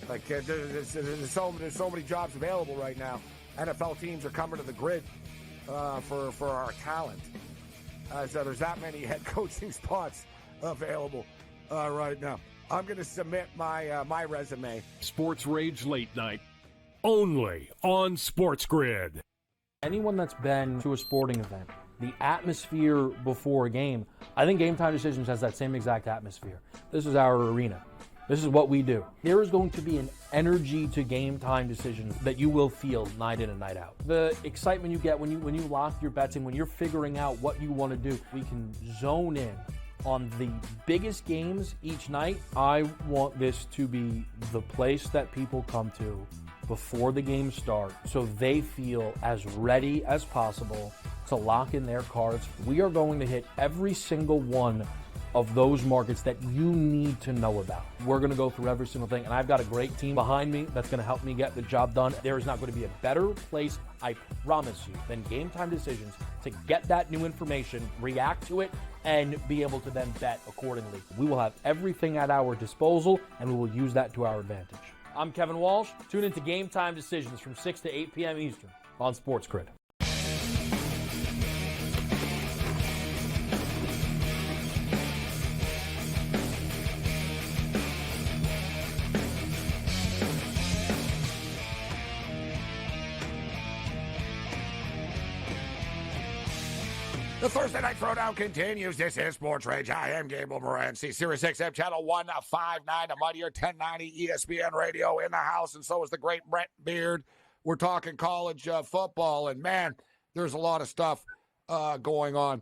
Like there's so many jobs available right now. NFL teams are coming to the grid for our talent. So there's that many head coaching spots available right now. I'm going to submit my resume. SportsRage Late Night, only on SportsGrid. Anyone that's been to a sporting event, the atmosphere before a game, I think Game Time Decisions has that same exact atmosphere. This is our arena. This is what we do. There is going to be an energy to Game Time Decisions that you will feel night in and night out. The excitement you get when you lock your bets in, when you're figuring out what you want to do, we can zone in on the biggest games each night. I want this to be the place that people come to before the game starts so they feel as ready as possible to lock in their cards. We are going to hit every single one of those markets that you need to know about. We're going to go through every single thing, and I've got a great team behind me that's going to help me get the job done. There is not going to be a better place, I promise you, than Game Time Decisions to get that new information, react to it, and be able to then bet accordingly. We will have everything at our disposal, and we will use that to our advantage. I'm Kevin Walsh. Tune into Game Time Decisions from 6 to 8 p.m. Eastern on SportsGrid. The Thursday Night Throwdown continues. This is SportsRage. I am Gabriel Morency. Sirius XM Channel 159, a mightier 1090 ESPN Radio in the house, and so is the great Brent Beard. We're talking college football, and man, there's a lot of stuff going on.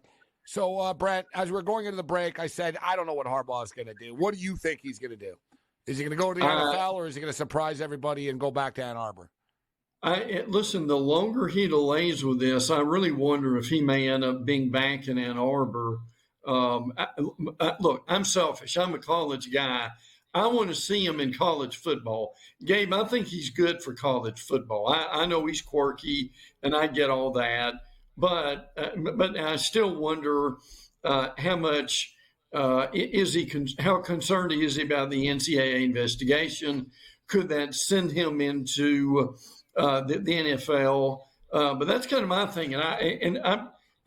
So, Brent, as we're going into the break, I said, I don't know what Harbaugh is going to do. What do you think he's going to do? Is he going to go to the NFL, or is he going to surprise everybody and go back to Ann Arbor? Listen, the longer he delays with this, I really wonder if he may end up being back in Ann Arbor. Look, I'm selfish. I'm a college guy. I want to see him in college football. Gabe, I think he's good for college football. I know he's quirky, and I get all that. But I still wonder how much how concerned is he about the NCAA investigation? Could that send him into the NFL? But that's kind of my thing, and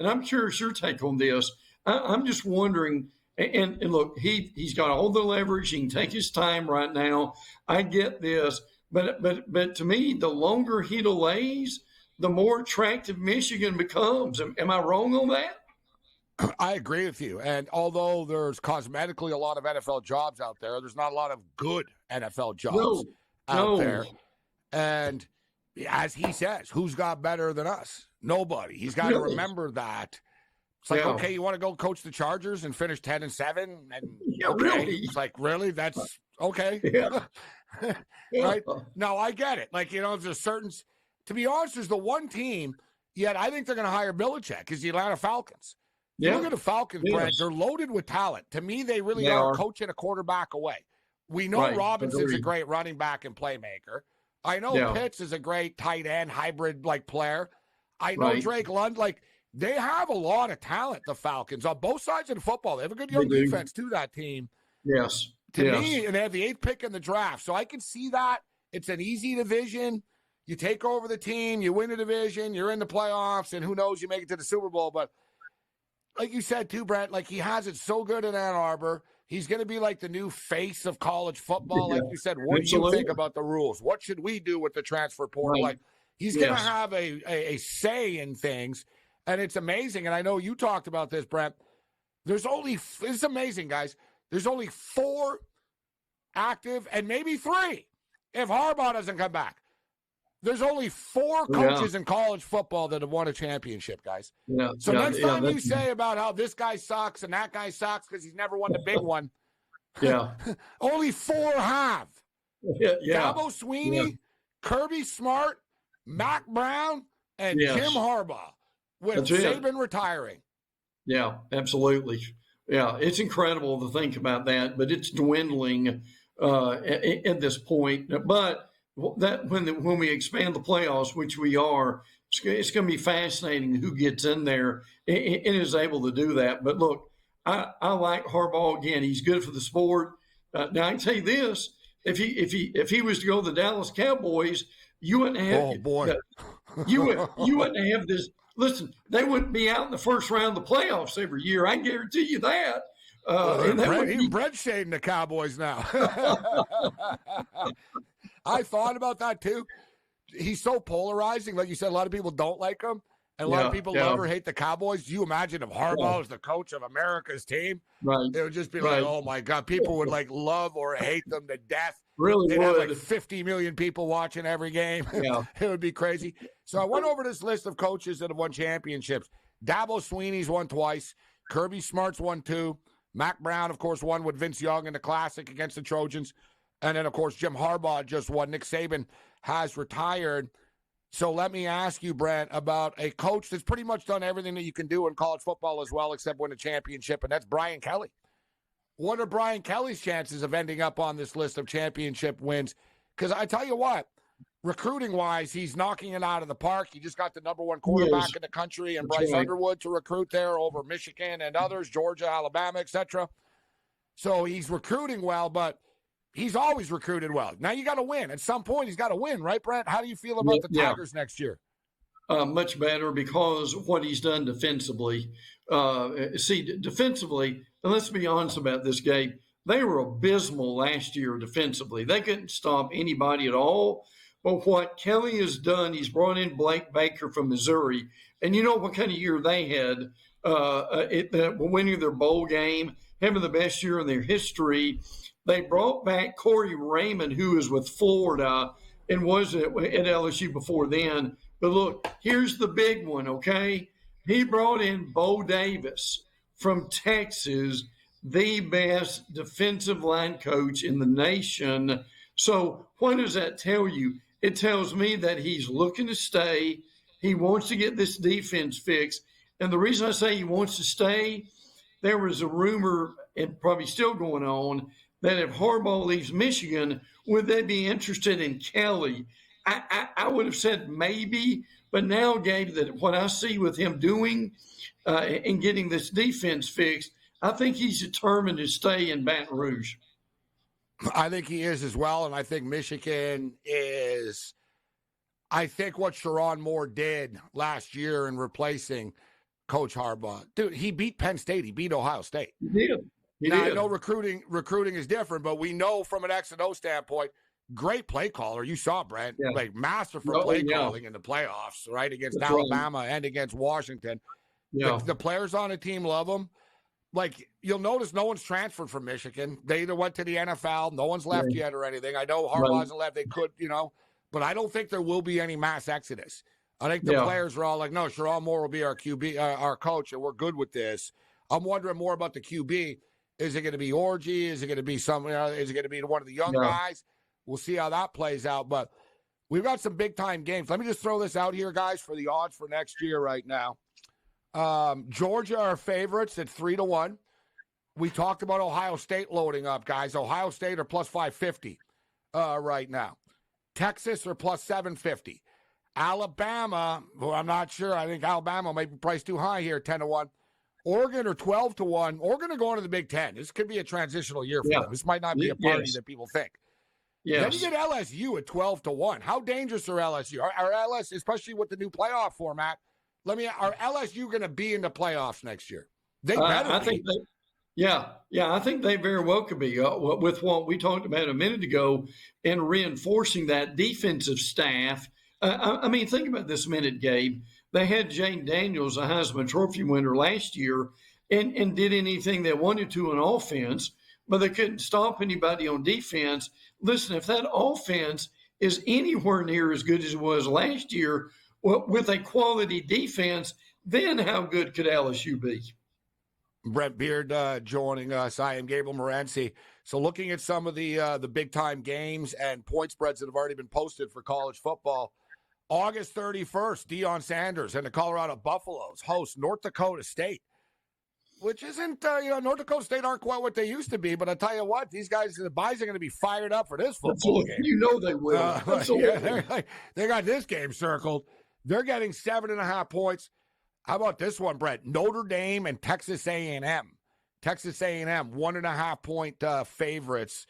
I'm curious your take on this. I'm just wondering. And look, he's got all the leverage. He can take his time right now. I get this, but to me, the longer he delays, the more attractive Michigan becomes. Am I wrong on that? I agree with you. And although there's cosmetically a lot of NFL jobs out there, there's not a lot of good NFL jobs out there. And as he says, who's got better than us? Nobody. He's got to remember that. It's like, okay, you want to go coach the Chargers and finish 10-7? And okay, it's like, really? That's okay. Right? No, I get it. Like, there's a certain, to be honest, there's the one team, yet I think they're going to hire Belichick, is the Atlanta Falcons. Look at the Falcons, Brad. They're loaded with talent. To me, they really are coaching a quarterback away. We know Robinson's a great running back and playmaker. I know Pitts is a great tight end, hybrid player. I know Drake London, they have a lot of talent, the Falcons, on both sides of the football. They have a good young defense, too, that team. Yes. To me, and they have the 8th pick in the draft. So I can see that. It's an easy division. You take over the team, you win the division, you're in the playoffs, and who knows, you make it to the Super Bowl. But like you said, too, Brent, he has it so good in Ann Arbor. He's going to be like the new face of college football. Like you said, what do you think about the rules? What should we do with the transfer portal? He's going to have a say in things. And it's amazing, and I know you talked about this, Brent. It's amazing, guys. There's only 4 active, and maybe 3 if Harbaugh doesn't come back. There's only 4 coaches in college football that have won a championship, guys. So next time you say about how this guy sucks and that guy sucks because he's never won the big one, only 4 have. Dabo Sweeney, Kirby Smart, Mac Brown, and Jim Harbaugh. With Saban retiring. Yeah, absolutely. Yeah, it's incredible to think about that, but it's dwindling at this point. But that when we expand the playoffs, which we are, it's going to be fascinating who gets in there and is able to do that. But look, I like Harbaugh again. He's good for the sport. Now I can tell you this: if he was to go to the Dallas Cowboys, you wouldn't have. You wouldn't have this. Listen, they wouldn't be out in the first round of the playoffs every year. I guarantee you that. He's bread shading the Cowboys now. I thought about that too. He's so polarizing. Like you said, a lot of people don't like him, and a lot of people love or hate the Cowboys. Do you imagine if Harbaugh was the coach of America's team? Right. It would just be like, oh my God, people would love or hate them to death. Really They'd would. have 50 million people watching every game. It would be crazy. So I went over this list of coaches that have won championships. Dabo Sweeney's won twice. Kirby Smart's won 2. Mac Brown, of course, won with Vince Young in the Classic against the Trojans. And then, of course, Jim Harbaugh just won. Nick Saban has retired. So let me ask you, Brent, about a coach that's pretty much done everything that you can do in college football as well, except win a championship, and that's Brian Kelly. What are Brian Kelly's chances of ending up on this list of championship wins? Because I tell you what, recruiting-wise, he's knocking it out of the park. He just got the number 1 quarterback in the country, and Bryce Underwood to recruit there over Michigan and others, Georgia, Alabama, etc. So he's recruiting well, but he's always recruited well. Now you got to win. At some point, he's got to win, right, Brent? How do you feel about the Tigers next year? Much better because of what he's done defensively. Defensively, and let's be honest about this, Gabe, they were abysmal last year defensively. They couldn't stop anybody at all. But what Kelly has done, he's brought in Blake Baker from Missouri. And you know what kind of year they had winning their bowl game, having the best year in their history. They brought back Corey Raymond, who was with Florida and was at LSU before then. But look, here's the big one, okay? He brought in Bo Davis, from Texas, the best defensive line coach in the nation. So what does that tell you? It tells me that he's looking to stay. He wants to get this defense fixed. And the reason I say he wants to stay, there was a rumor, and probably still going on, that if Harbaugh leaves Michigan, would they be interested in Kelly? I would have said maybe, but now, Gabe, that what I see with him doing and getting this defense fixed, I think he's determined to stay in Baton Rouge. I think he is as well, and I think Michigan is – I think what Sherrone Moore did last year in replacing Coach Harbaugh. Dude, he beat Penn State. He beat Ohio State. He did. Now, I know recruiting is different, but we know from an X and O standpoint, great play caller. You saw Brent, like masterful play calling in the playoffs, right, against Alabama and against Washington. Yeah. The players on the team love him. Like, you'll notice no one's transferred from Michigan. They either went to the NFL. No one's left yet or anything. I know Harbaugh hasn't left. They could, but I don't think there will be any mass exodus. I think the players are all like, no, Sherrone Moore will be our QB, our coach, and we're good with this. I'm wondering more about the QB. Is it going to be Orgy? Is it going to be is it going to be one of the young guys? We'll see how that plays out. But we've got some big-time games. Let me just throw this out here, guys, for the odds for next year right now. Georgia are favorites at 3-1. We talked about Ohio State loading up, guys. Ohio State are plus 550 right now. Texas are plus 750. Alabama, who I'm not sure. I think Alabama might be priced too high here, 10-1. Oregon are 12-1. Oregon are going to the Big Ten. This could be a transitional year for them. This might not be a party that people think. Then you get LSU at 12-1. How dangerous are LSU? Are LSU, especially with the new playoff format? Are LSU going to be in the playoffs next year? They better I think I think they very well could be. With what we talked about a minute ago and reinforcing that defensive staff. I mean, think about this a minute, Gabe. They had Jane Daniels, a Heisman Trophy winner last year, and did anything they wanted to on offense, but they couldn't stop anybody on defense. Listen, if that offense is anywhere near as good as it was last year, with a quality defense, then how good could LSU be? Brent Beard joining us. I am Gabriel Morency. So looking at some of the big-time games and point spreads that have already been posted for college football, August 31st, Deion Sanders and the Colorado Buffaloes host North Dakota State, which isn't, North Dakota State aren't quite what they used to be, but I'll tell you what, these guys, the Buys are going to be fired up for this football game. You know they will. They got this game circled. They're getting 7.5 points. How about this one, Brett? Notre Dame and Texas A&M. Texas A&M, 1.5 point favorites.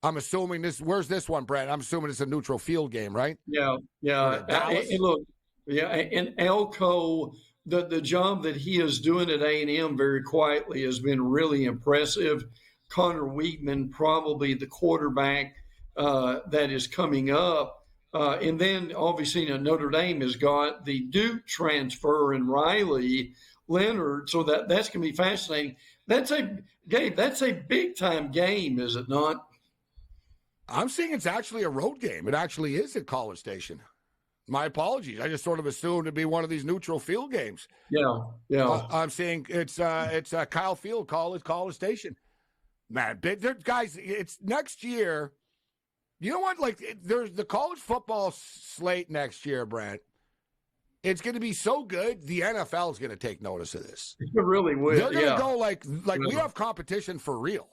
I'm assuming where's this one, Brett? I'm assuming it's a neutral field game, right? Yeah. And look, and Elko, the job that he is doing at A&M very quietly has been really impressive. Connor Weedman, probably the quarterback that is coming up. And then, obviously, Notre Dame has got the Duke transfer and Riley Leonard, so that's going to be fascinating. That's a big-time game, is it not? I'm seeing it's actually a road game. It actually is at College Station. My apologies. I just sort of assumed it'd be one of these neutral field games. Yeah. I'm seeing it's Kyle Field, College Station. Man, guys, it's next year. You know what? Like, there's the college football slate next year, Brent. It's going to be so good, the NFL is going to take notice of this. It really will. They're going to go like we have competition for real.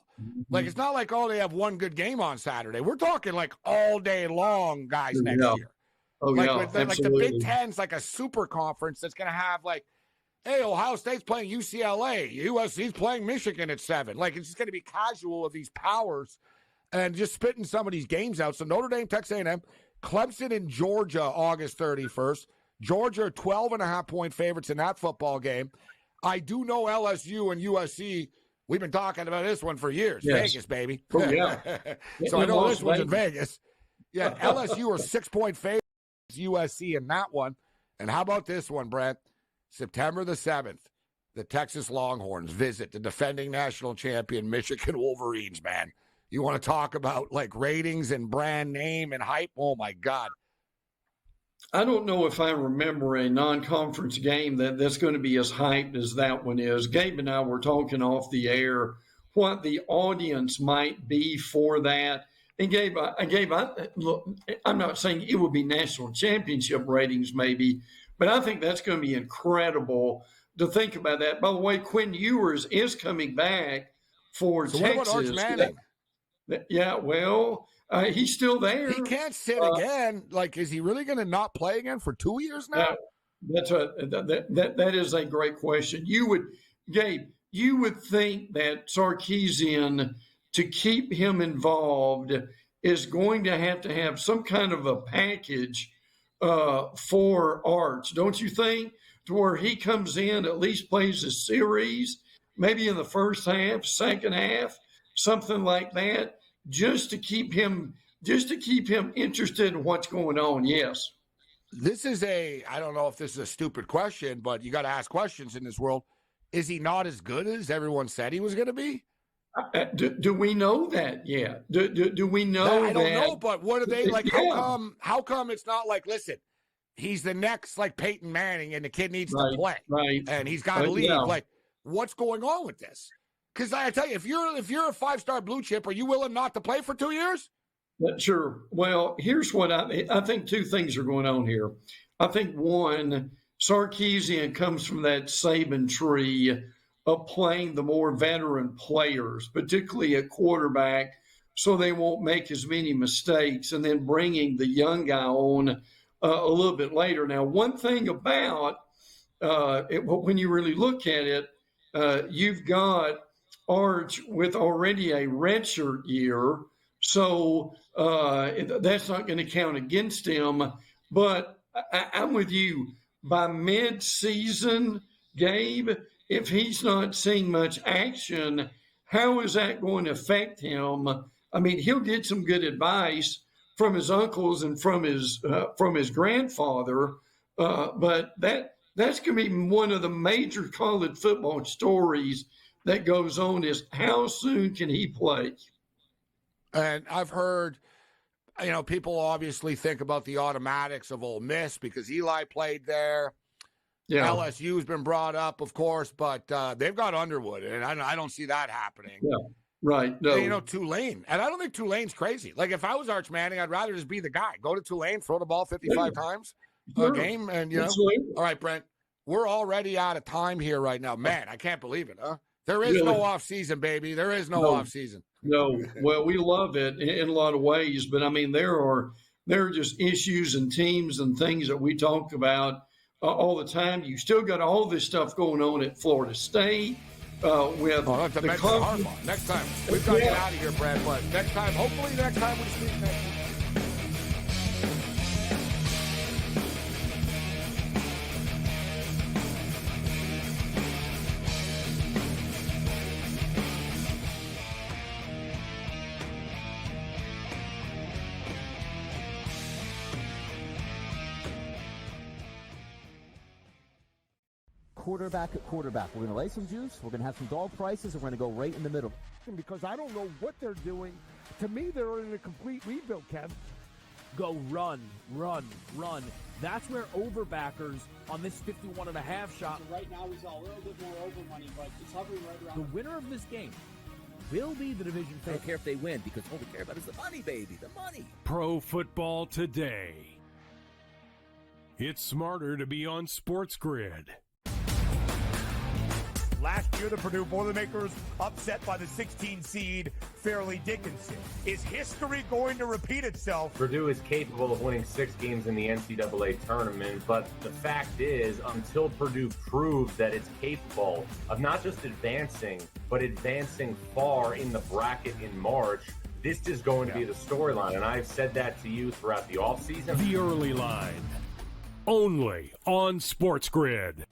Like, it's not like, they have one good game on Saturday. We're talking like all day long, guys, next year. Like the Big Ten's like a super conference that's going to have like, hey, Ohio State's playing UCLA, USC's playing Michigan at 7. Like, it's just going to be casual of these powers and just spitting some of these games out. So Notre Dame, Texas A&M, Clemson and Georgia, August 31st. Georgia 12.5 point favorites in that football game. I do know LSU and USC. We've been talking about this one for years. Yes. Vegas, baby. Oh, yeah. So I know this one's in Vegas. Yeah, LSU are 6-point favorites, USC in that one. And how about this one, Brent? September the 7th, the Texas Longhorns visit the defending national champion Michigan Wolverines, man. You want to talk about like ratings and brand name and hype? Oh, my God. I don't know if I remember a non-conference game that's going to be as hyped as that one is. Gabe and I were talking off the air what the audience might be for that. And Gabe, look, I'm not saying it would be national championship ratings maybe, but I think that's going to be incredible to think about that. By the way, Quinn Ewers is coming back for so Texas. What about Arch Manning? Yeah, well, he's still there. He can't sit again. Like, is he really going to not play again for 2 years now? That is a great question. Gabe, you would think that Sarkisian, to keep him involved, is going to have some kind of a package for Arch, don't you think? To where he comes in, at least plays a series, maybe in the first half, second half, something like that, just to keep him interested in what's going on. Yes. This is I don't know if this is a stupid question, but you got to ask questions in this world. Is he not as good as everyone said he was going to be? Do we know that yet? Do we know that? I don't know, but what are they like? Yeah. How come it's not like, listen, he's the next like Peyton Manning and the kid needs to play. Right. And he's got to leave. Yeah. Like, what's going on with this? Because I tell you, if you're a 5-star blue chip, are you willing not to play for 2 years? Sure. Well, here's what I think. Two things are going on here. I think one, Sarkisian comes from that Saban tree of playing the more veteran players, particularly at quarterback, so they won't make as many mistakes, and then bringing the young guy on a little bit later. Now, one thing about when you really look at it, you've got Arch with already a redshirt year, so that's not going to count against him. But I'm with you. By mid-season, Gabe, if he's not seeing much action, how is that going to affect him? I mean, he'll get some good advice from his uncles and from his grandfather, but that's going to be one of the major college football stories that goes on is how soon can he play? And I've heard, people obviously think about the automatics of Ole Miss because Eli played there. Yeah. LSU's been brought up, of course, but they've got Underwood, and I don't see that happening. Yeah, right. No. And, Tulane. And I don't think Tulane's crazy. Like, if I was Arch Manning, I'd rather just be the guy. Go to Tulane, throw the ball 55 times a game, and, All right, Brent, we're already out of time here right now. Man, I can't believe it, huh? There is no off-season, baby. There is no off-season. No. Well, we love it in a lot of ways, but, I mean, there are just issues and teams and things that we talk about all the time. You still got all this stuff going on at Florida State with the conference. Next time. We've got to get out of here, Brad, but hopefully next time we speak next week. Quarterback at quarterback. We're going to lay some juice. We're going to have some dog prices, and we're going to go right in the middle. Because I don't know what they're doing. To me, they're in a complete rebuild, Kev. Go run. That's where overbackers on this 51.5 shot. So right now, we saw a little bit more over money, but it's hovering right around. The winner of this game will be the division favorite. I don't care if they win because all we care about is the money, baby, the money. Pro football today. It's smarter to be on SportsGrid. Last year, the Purdue Boilermakers upset by the 16 seed Fairleigh Dickinson. Is history going to repeat itself? Purdue is capable of winning 6 games in the NCAA tournament, but the fact is, until Purdue proves that it's capable of not just advancing, but advancing far in the bracket in March, this is going to be the storyline. And I've said that to you throughout the offseason. The early line, only on SportsGrid.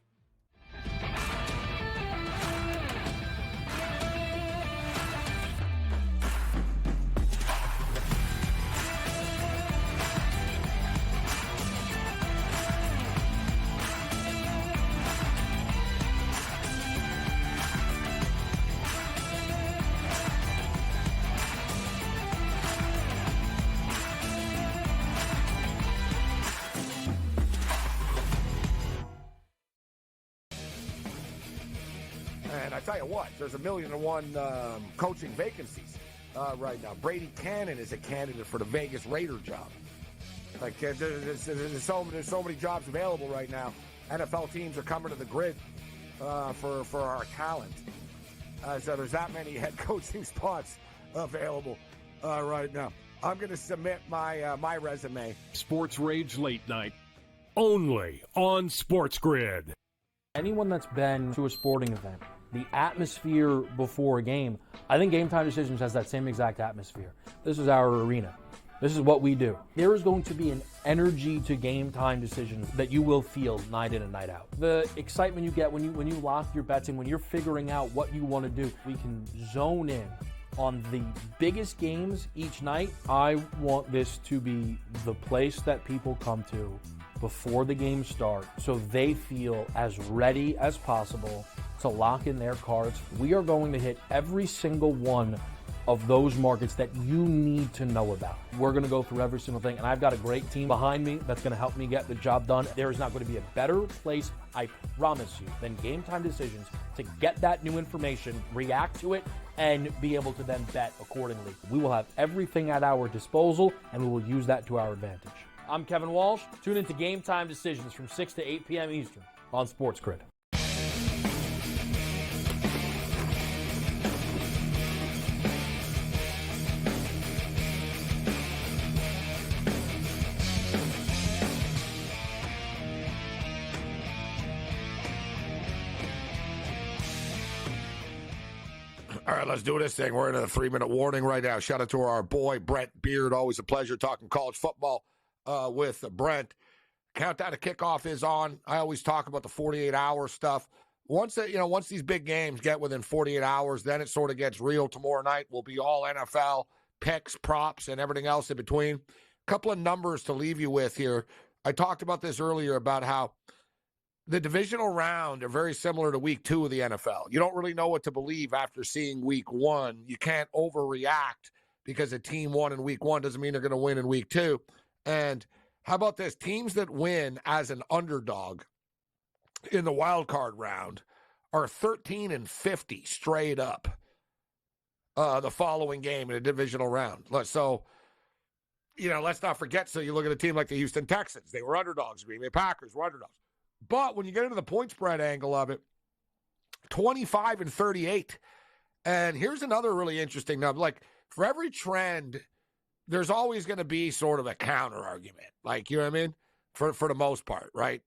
tell you what, there's 1,000,001 coaching vacancies right now. Brady Cannon is a candidate for the Vegas Raider job. Like there's so many jobs available right now. NFL teams are coming to the grid for our talent. So there's that many head coaching spots available right now. I'm going to submit my resume. Sports Rage Late Night, only on SportsGrid. Anyone that's been to a sporting event, the atmosphere before a game, I think Game Time Decisions has that same exact atmosphere. This is our arena. This is what we do. There is going to be an energy to Game Time Decisions that you will feel night in and night out. The excitement you get when you lock your bets in, when you're figuring out what you want to do, we can zone in on the biggest games each night. I want this to be the place that people come to before the games start so they feel as ready as possible to lock in their cards. We are going to hit every single one of those markets that you need to know about. We're going to go through every single thing, and I've got a great team behind me that's going to help me get the job done. There is not going to be a better place, I promise you, than Game Time Decisions to get that new information, react to it, and be able to then bet accordingly. We will have everything at our disposal, and we will use that to our advantage. I'm Kevin Walsh. Tune into Game Time Decisions from 6 to 8 p.m. Eastern on SportsGrid. All right, let's do this thing. We're in a 3-minute warning right now. Shout out to our boy, Brent Beard. Always a pleasure talking college football with Brent. Countdown to kickoff is on. I always talk about the 48-hour stuff. Once these big games get within 48 hours, then it sort of gets real. Tomorrow night will be all NFL picks, props, and everything else in between. A couple of numbers to leave you with here. I talked about this earlier about how the divisional round are very similar to week 2 of the NFL. You don't really know what to believe after seeing week 1. You can't overreact because a team won in week 1 doesn't mean they're going to win in week 2. And how about this? Teams that win as an underdog in the wild card round are 13-50 straight up the following game in a divisional round. So, let's not forget. So you look at a team like the Houston Texans. They were underdogs. Green Bay Packers were underdogs. But when you get into the point spread angle of it, 25-38. And here's another really interesting number. Like, for every trend, there's always going to be sort of a counter argument. Like, you know what I mean? For the most part, right?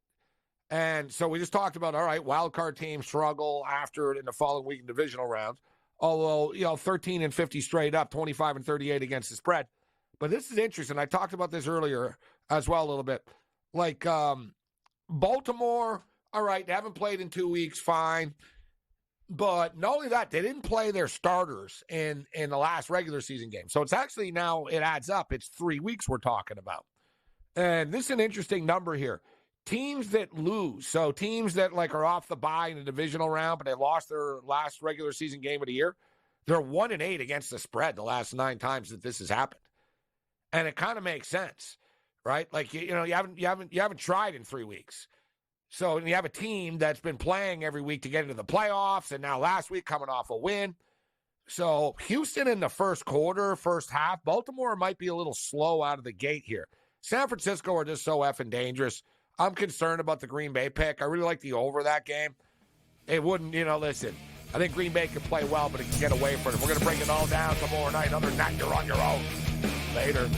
And so we just talked about, all right, wild card teams struggle after it in the following week in divisional rounds. Although, 13-50 straight up, 25-38 against the spread. But this is interesting. I talked about this earlier as well a little bit. Like, Baltimore, all right, they haven't played in 2 weeks, fine. But not only that, they didn't play their starters in the last regular season game. So it's actually now, it adds up. It's 3 weeks we're talking about. And this is an interesting number here. Teams that lose, so teams that are off the bye in the divisional round, but they lost their last regular season game of the year, they're 1-8 against the spread the last 9 times that this has happened. And it kind of makes sense. Right? Like, you haven't tried in 3 weeks. So you have a team that's been playing every week to get into the playoffs, and now last week coming off a win. So Houston in the first half, Baltimore might be a little slow out of the gate here. San Francisco are just so effing dangerous. I'm concerned about the Green Bay pick. I really like the over that game. It wouldn't, listen, I think Green Bay can play well, but it can get away from it. We're going to break it all down tomorrow night. Other than that, you're on your own. Later.